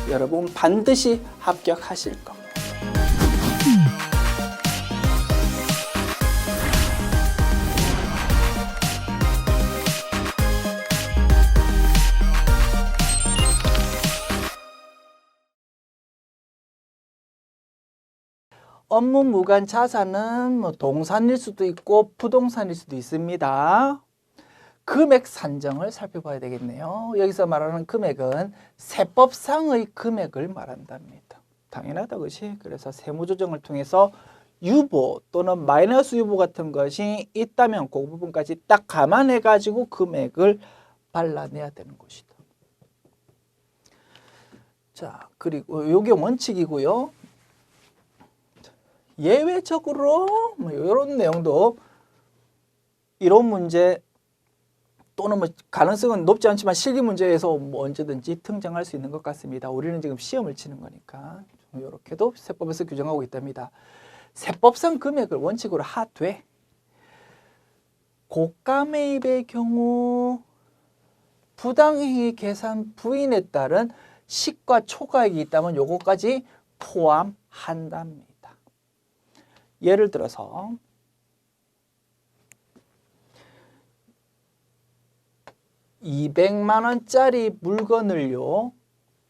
여러분 반드시 합격하실 겁니다. 업무 무관 자산은 뭐 동산일 수도 있고 부동산일 수도 있습니다. 금액 산정을 살펴봐야 되겠네요. 여기서 말하는 금액은 세법상의 금액을 말한답니다. 당연하다, 그것이. 그래서 세무조정을 통해서 유보 또는 마이너스 유보 같은 것이 있다면 그 부분까지 딱 감안해가지고 금액을 발라내야 되는 것이다. 자, 그리고 이게 원칙이고요. 예외적으로 뭐 이런 내용도 이런 문제 또는 뭐 가능성은 높지 않지만 실기 문제에서 뭐 언제든지 등장할 수 있는 것 같습니다. 우리는 지금 시험을 치는 거니까 이렇게도 세법에서 규정하고 있답니다. 세법상 금액을 원칙으로 하되 고가 매입의 경우 부당행위 계산 부인에 따른 시가 초과액이 있다면 요거까지 포함한답니다. 예를 들어서 200만 원짜리 물건을요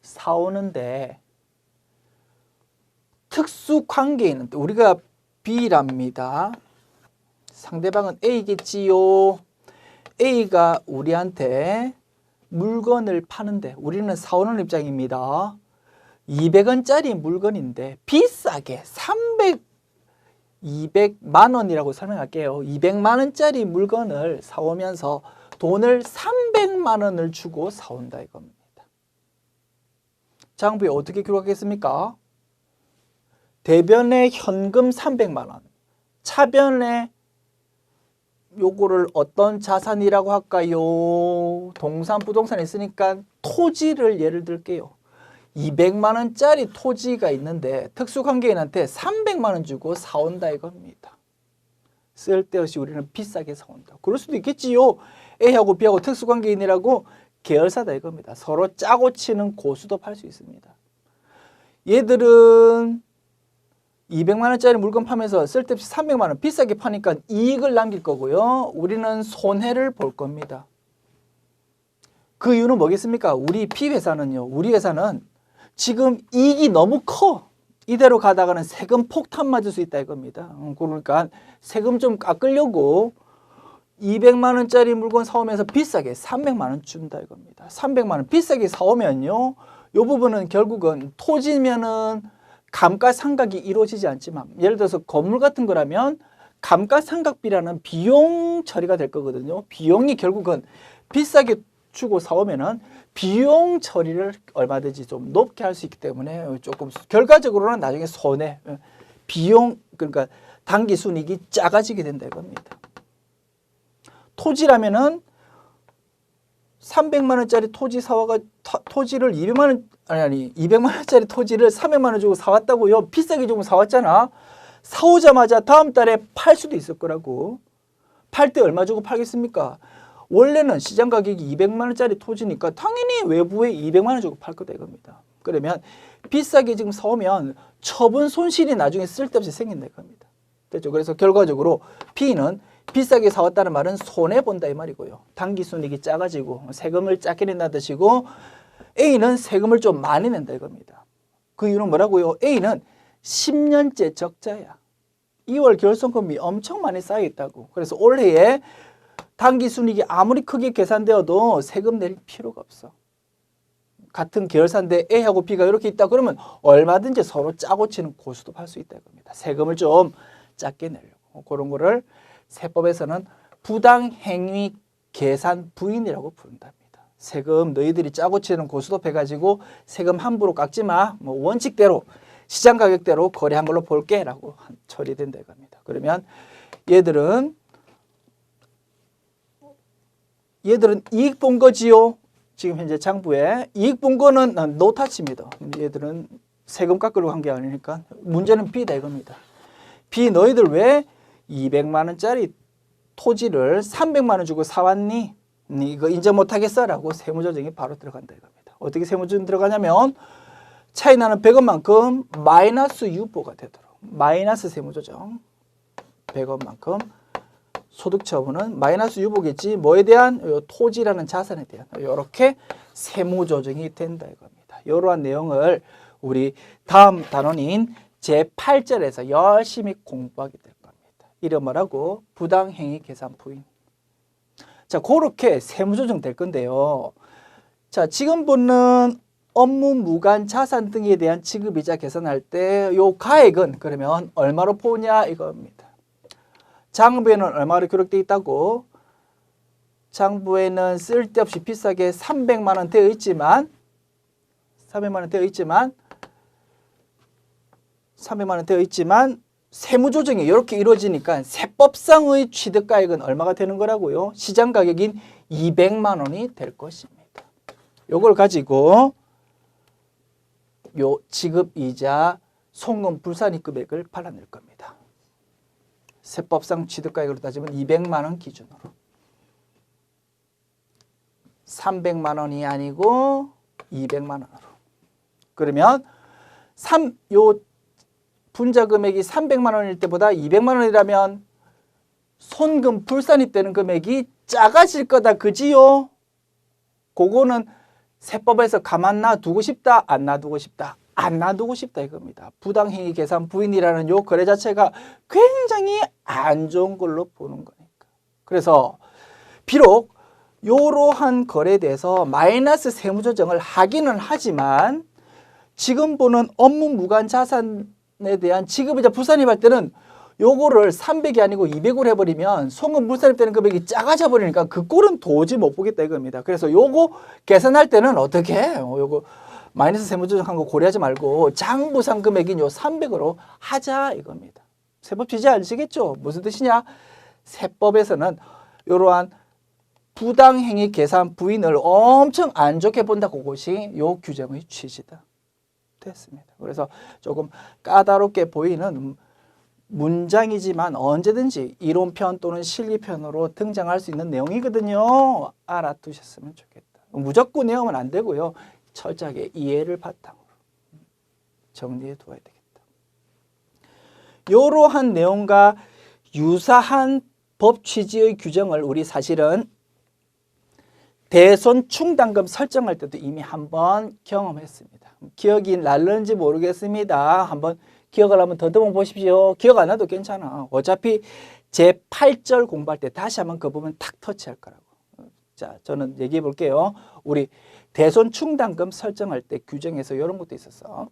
사오는데 특수 관계에 있는데 우리가 B랍니다. 상대방은 A겠지요. A가 우리한테 물건을 파는데 우리는 사오는 입장입니다. 200원짜리 물건인데 비싸게 200만 원이라고 설명할게요. 200만 원짜리 물건을 사오면서 돈을 300만 원을 주고 사온다 이겁니다. 장부에 어떻게 기록하겠습니까? 대변에 현금 300만 원, 차변에 요거를 어떤 자산이라고 할까요? 동산, 부동산이 있으니까 토지를 예를 들게요. 200만 원짜리 토지가 있는데 특수관계인한테 300만 원 주고 사온다 이겁니다. 쓸데없이 우리는 비싸게 사온다. 그럴 수도 있겠지요. A하고 B하고 특수관계인이라고 계열사다 이겁니다. 서로 짜고 치는 고수도 팔 수 있습니다. 얘들은 200만 원짜리 물건 파면서 쓸데없이 300만 원 비싸게 파니까 이익을 남길 거고요. 우리는 손해를 볼 겁니다. 그 이유는 뭐겠습니까? 우리 우리 회사는 지금 이익이 너무 커. 이대로 가다가는 세금 폭탄 맞을 수 있다 이겁니다. 그러니까 세금 좀 깎으려고 200만 원짜리 물건 사오면서 비싸게 300만 원 준다 이겁니다. 300만 원 비싸게 사오면요. 이 부분은 결국은 토지면은 감가상각이 이루어지지 않지만 예를 들어서 건물 같은 거라면 감가상각비라는 비용 처리가 될 거거든요. 비용이 결국은 비싸게 주고 사오면은 비용 처리를 얼마든지 좀 높게 할 수 있기 때문에 조금 결과적으로는 나중에 손해, 비용 그러니까 단기 순이익이 작아지게 된다 이겁니다. 토지라면은 300만 원짜리 토지 사와가 토지를 200만 원짜리 토지를 300만 원 주고 사왔다고요. 비싸게 주고 사왔잖아. 사오자마자 다음 달에 팔 수도 있을 거라고. 팔 때 얼마 주고 팔겠습니까? 원래는 시장 가격이 200만 원짜리 토지니까 당연히 외부에 200만 원 주고 팔 거다 이겁니다. 그러면 비싸게 지금 사오면 처분 손실이 나중에 쓸데없이 생긴다 이겁니다. 됐죠? 그래서 결과적으로 B는 비싸게 사왔다는 말은 손해본다 이 말이고요. 단기순이익이 작아지고 세금을 작게 낸다 뜻이고 A는 세금을 좀 많이 낸다 이겁니다. 그 이유는 뭐라고요? A는 10년째 적자야. 2월 결손금이 엄청 많이 쌓여 있다고. 그래서 올해에 단기순이익이 아무리 크게 계산되어도 세금 낼 필요가 없어. 같은 계열사인데 A하고 B가 이렇게 있다 그러면 얼마든지 서로 짜고 치는 고수도 할 수 있다 이겁니다. 세금을 좀 작게 내려고. 그런 거를 세법에서는 부당행위 계산 부인이라고 부른답니다. 세금 너희들이 짜고 치는 고수도 해가지고 세금 함부로 깎지 마. 뭐 원칙대로 시장 가격대로 거래한 걸로 볼게 라고 처리된다 이겁니다. 그러면 얘들은 이익 본 거지요. 지금 현재 장부에 이익 본 거는 노타치입니다. 얘들은 세금 깎으려고 한 게 아니니까 문제는 B다 이겁니다. B 너희들 왜 200만 원짜리 토지를 300만 원 주고 사왔니? 이거 인정 못하겠어? 라고 세무조정이 바로 들어간다 이겁니다. 어떻게 세무조정 들어가냐면 차이 나는 100원만큼 마이너스 유보가 되도록 마이너스 세무조정 100원만큼 소득 처분은 마이너스 유보겠지. 뭐에 대한? 요 토지라는 자산에 대한 이렇게 세무조정이 된다 이겁니다. 이러한 내용을 우리 다음 단원인 제8절에서 열심히 공부하게 될 겁니다. 이름 뭐라고? 부당행위 계산 부인. 자, 그렇게 세무조정 될 건데요. 자, 지금 보는 업무 무관 자산 등에 대한 지급이자 계산할 때 요 가액은 그러면 얼마로 보냐 이겁니다. 장부에는 얼마로 기록되어 있다고? 장부에는 쓸데없이 비싸게 300만 원 되어 있지만 300만 원 되어 있지만 세무조정이 이렇게 이루어지니까 세법상의 취득가액은 얼마가 되는 거라고요? 시장 가격인 200만 원이 될 것입니다. 요걸 가지고 요 지급이자 송금 불산입 금액을 발라낼 겁니다. 세법상 취득가액으로 따지면 200만 원 기준으로 300만 원이 아니고 200만 원으로. 그러면 요 분자 금액이 300만 원일 때보다 200만 원이라면 손금 불산입되는 금액이 작아질 거다. 그지요? 그거는 세법에서 가만 놔두고 싶다, 안 놔두고 싶다? 안 놔두고 싶다 이겁니다. 부당행위 계산 부인이라는 요 거래 자체가 굉장히 안 좋은 걸로 보는 거니까. 그래서 비록 이러한 거래에 대해서 마이너스 세무조정을 하기는 하지만 지금 보는 업무 무관 자산에 대한 지급이자 불산입할 때는 요거를 300이 아니고 200으로 해버리면 송금 불산입되는 금액이 작아져 버리니까 그 꼴은 도저히 못 보겠다 이겁니다. 그래서 요거 계산할 때는 어떻게 해요? 요거 마이너스 세무조정한 거 고려하지 말고 장부상 금액인 요 300으로 하자 이겁니다. 세법 취지 아시겠죠? 무슨 뜻이냐? 세법에서는 이러한 부당행위 계산 부인을 엄청 안 좋게 본다. 그것이 요 규정의 취지다. 됐습니다. 그래서 조금 까다롭게 보이는 문장이지만 언제든지 이론편 또는 실리편으로 등장할 수 있는 내용이거든요. 알아두셨으면 좋겠다. 무조건 외우면 안 되고요. 철저하게 이해를 바탕으로 정리해 두어야 되겠다. 이러한 내용과 유사한 법 취지의 규정을 우리 사실은 대손 충당금 설정할 때도 이미 한번 경험했습니다. 기억이 날는지 모르겠습니다. 한번 기억을 한번 더듬어 보십시오. 기억 안 나도 괜찮아. 어차피 제8절 공부할 때 다시 한번 그 부분 탁 터치할 거라고. 자, 저는 얘기해 볼게요. 우리 대손 충당금 설정할 때 규정에서 이런 것도 있었어.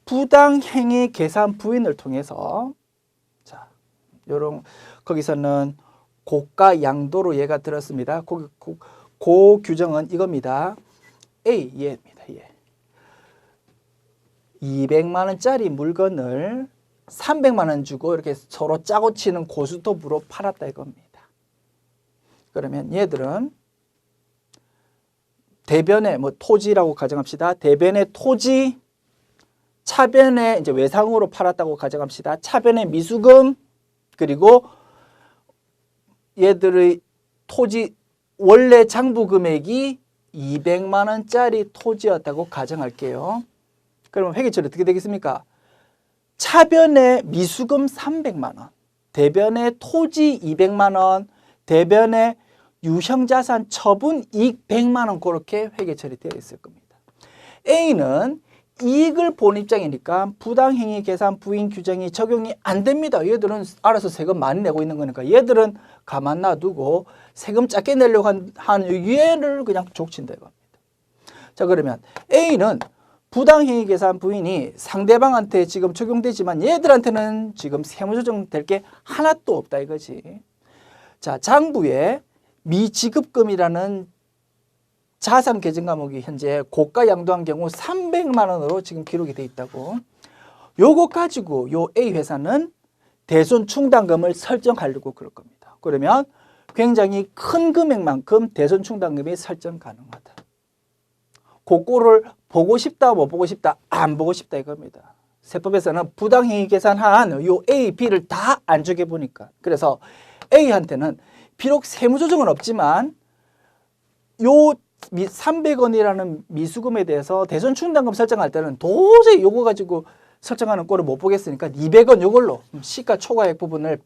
부당행위 계산 부인을 통해서 자, 요런 거기서는 고가 양도로 예가 들었습니다. 그 규정은 이겁니다. A, 예입니다. 예. 200만 원짜리 물건을 300만 원 주고 이렇게 서로 짜고 치는 고스톱으로 팔았다 이겁니다. 그러면 얘들은 대변의 토지라고 가정합시다. 대변의 토지, 차변의 이제 외상으로 팔았다고 가정합시다. 차변의 미수금, 그리고 얘들의 토지 원래 장부 금액이 200만 원짜리 토지였다고 가정할게요. 그러면 회계처리 어떻게 되겠습니까? 차변의 미수금 300만 원, 대변의 토지 200만 원, 대변의 유형자산 처분 이익 100만 원 그렇게 회계처리 되어 있을 겁니다. A는 이익을 본 입장이니까 부당행위 계산 부인 규정이 적용이 안 됩니다. 얘들은 알아서 세금 많이 내고 있는 거니까 얘들은 가만 놔두고 세금 작게 내려고 하는 얘를 그냥 족친다 이겁니다. 자, 그러면 A는 부당행위 계산 부인이 상대방한테 지금 적용되지만 얘들한테는 지금 세무조정 될 게 하나도 없다 이거지. 자, 장부에 미지급금이라는 자산 계정 과목이 현재 고가 양도한 경우 300만 원으로 지금 기록이 돼 있다고. 요거 가지고 요 A 회사는 대손 충당금을 설정하려고 그럴 겁니다. 그러면 굉장히 큰 금액만큼 대손 충당금이 설정 가능하다. 그거를 보고 싶다, 못 보고 싶다, 안 보고 싶다 이겁니다. 세법에서는 부당행위 계산한 요 A, B를 다 안 주게 보니까. 그래서 A한테는 비록 세무조정은 없지만 요 300원이라는 미수금에 대해서 대전충당금 설정할 때는 도저히 요거 가지고 설정하는 꼴을 못 보겠으니까 200원 요걸로 시가 초과액 부분을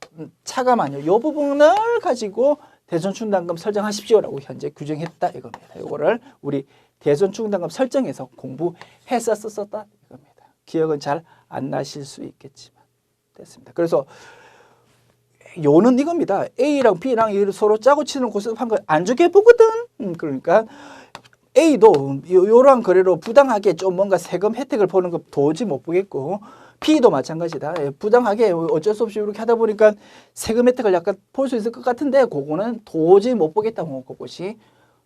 차감하냐 요 부분을 가지고 대전충당금 설정하십시오라고 현재 규정했다 이겁니다. 요거를 우리 대전충당금 설정에서 공부했었다 이겁니다. 기억은 잘 안 나실 수 있겠지만 됐습니다. 그래서 요는 이겁니다. A랑 B랑 서로 짜고 치는 곳에서 한 거 안 좋게 보거든. 그러니까 A도 요러한 거래로 부당하게 좀 뭔가 세금 혜택을 보는 거 도저히 못 보겠고 B도 마찬가지다. 부당하게 어쩔 수 없이 이렇게 하다 보니까 세금 혜택을 약간 볼 수 있을 것 같은데 그거는 도저히 못 보겠다고 그것이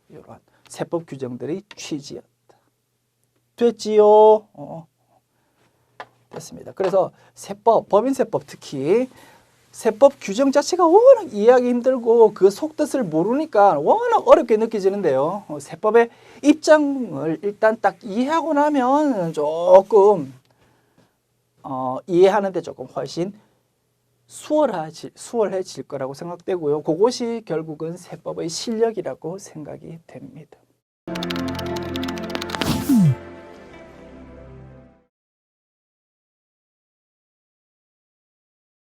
이러한 세법 규정들이 취지였다. 됐지요? 됐습니다. 그래서 세법, 법인세법 특히 세법 규정 자체가 워낙 이해하기 힘들고 그 속뜻을 모르니까 워낙 어렵게 느껴지는데요. 세법의 입장을 일단 딱 이해하고 나면 조금 이해하는데 조금 훨씬 수월해질 거라고 생각되고요. 그것이 결국은 세법의 실력이라고 생각이 됩니다.